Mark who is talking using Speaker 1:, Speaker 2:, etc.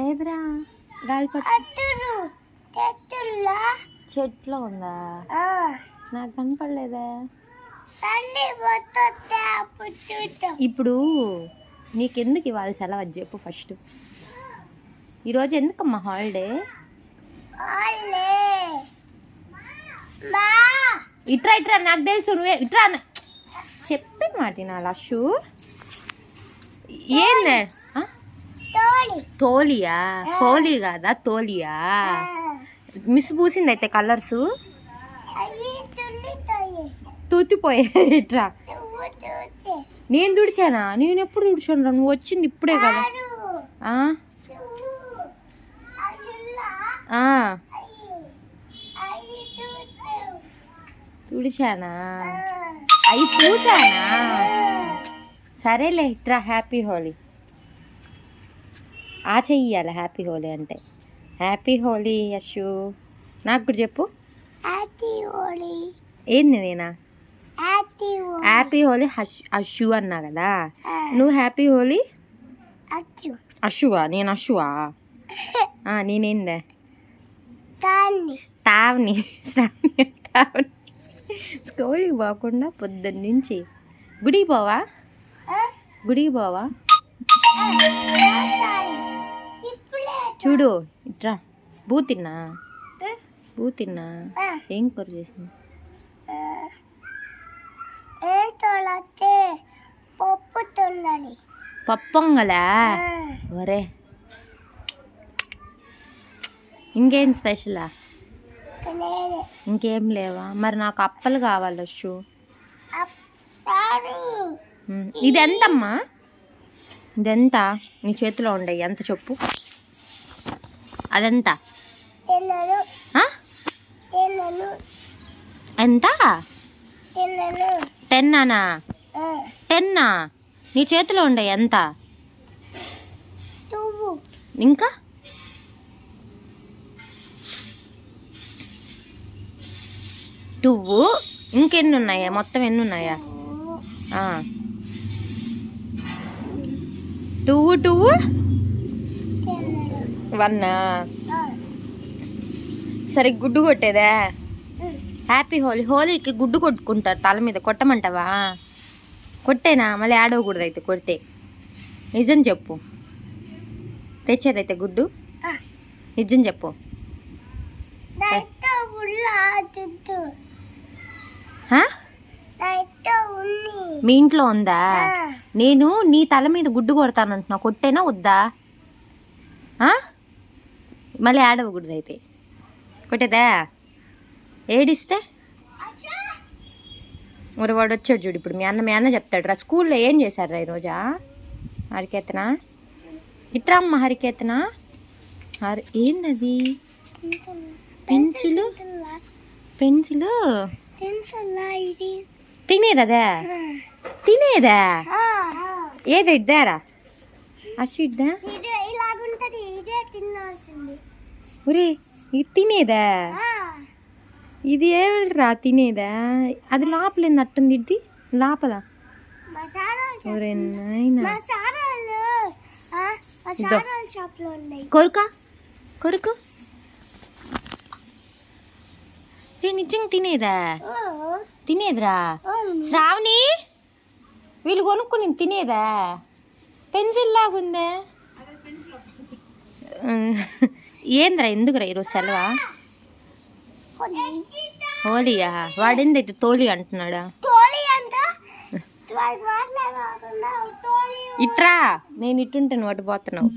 Speaker 1: ఏదిరా గాలిపట చెట్లో ఉందా? నాకు కనపడలేదా? ఇప్పుడు నీకెందుకు ఇవాళ సెలవు అది చెప్పు ఫస్ట్. ఈరోజు ఎందుకమ్మా హాలిడే? ఇట్రా ఇట్రా, నాకు తెలుసు నువ్వే ఇట్రా చెప్పిన మాట నా లషు. ఏందే తోలియా? హోలీ కాదా తోలియా? మిస్ పూసింది అయితే కలర్స్ తూతిపోయా. ఇట్రా నేను తుడిచానా? నేను ఎప్పుడు తుడిచాను? నువ్వు వచ్చింది ఇప్పుడే కదా. తుడిచానా? అవి పూసానా? సరేలే ఇట్రా. హ్యాపీ హోలీ చెయ్యాలి. హ్యాపీ హోలీ అంటే హ్యాపీ హోలీ యశు. నాకు కూడా చెప్పు. ఏంది నేనా హ్యాపీ హోలీ అశు అన్నా కదా. నువ్వు హ్యాపీ హోలీ అశువా? నేను అశువా? నేనేందే తావని తావని. స్కూల్కి పోకుండా పొద్దున్న నుంచి గుడికి పోవా? గుడికి పోవా? చూడు ఇట్రా. బూ తిన్నా ఏం కూర చేసింది? పప్పొంగలా? ఒరే ఇంకేం స్పెషలా? ఇంకేం లేవా? మరి నాకు అప్పలు కావాలి అశు. ఇది ఎంతమ్మా? ఇదెంత నీ చేతిలో ఉండయి? ఎంత చెప్పు. అదెంత? ఎంత? 10 10 నీ చేతిలో ఉండయి ఎంత? ఇంకా టూవు. ఇంకెన్ని ఉన్నాయా? మొత్తం ఎన్ని ఉన్నాయా? 2 1. సరే గుడ్డు కొట్టేదా? హ్యాపీ హోలీ. హోలీకి గుడ్డు కొట్టుకుంటారు తల మీద. కొట్టమంటావా? కొట్టేనా? మళ్ళీ ఆడవకూడదు అయితే కొడితే. నిజం చెప్పు. తెచ్చేదైతే గుడ్డు నిజం చెప్పు. మీ ఇంట్లో ఉందా? నేను నీ తల మీద గుడ్డు కొడతానంటున్నా. కొట్టేనా వద్దా? మళ్ళీ ఆడవకూడదు అయితే. కొట్టేదా? ఏడిస్తే మరి వాడు వచ్చాడు చూడు ఇప్పుడు. మీ అన్న చెప్తాడు రా. స్కూల్లో ఏం చేశారు రా ఈరోజా? హరికేతనా? ఇట్రా అమ్మ హరికేతనా. ఏందది? పెన్సిలు తినేదా? తినేదా? ఏది ఇద్దారా? అశు ఇద్దా? ఒరే ఇది తినేదా? ఇది ఏమిరా తినేదా? అది లోపల నట్టుంది. ఇది లోపల కొరుకు నిజంగా తినేదిరా శ్రావణి. వీళ్ళు కొనుక్కుని తినేదా? పెన్సిల్ లాగుందా? ఏంద్రా ఎందుకురా ఈరోజు సెలవా? హోలీయా? వాడేందైతే తోలి అంటున్నాడా? ఇట్రా. నేను ఇట్టుంటే నువ్వు అటు పోతున్నావు.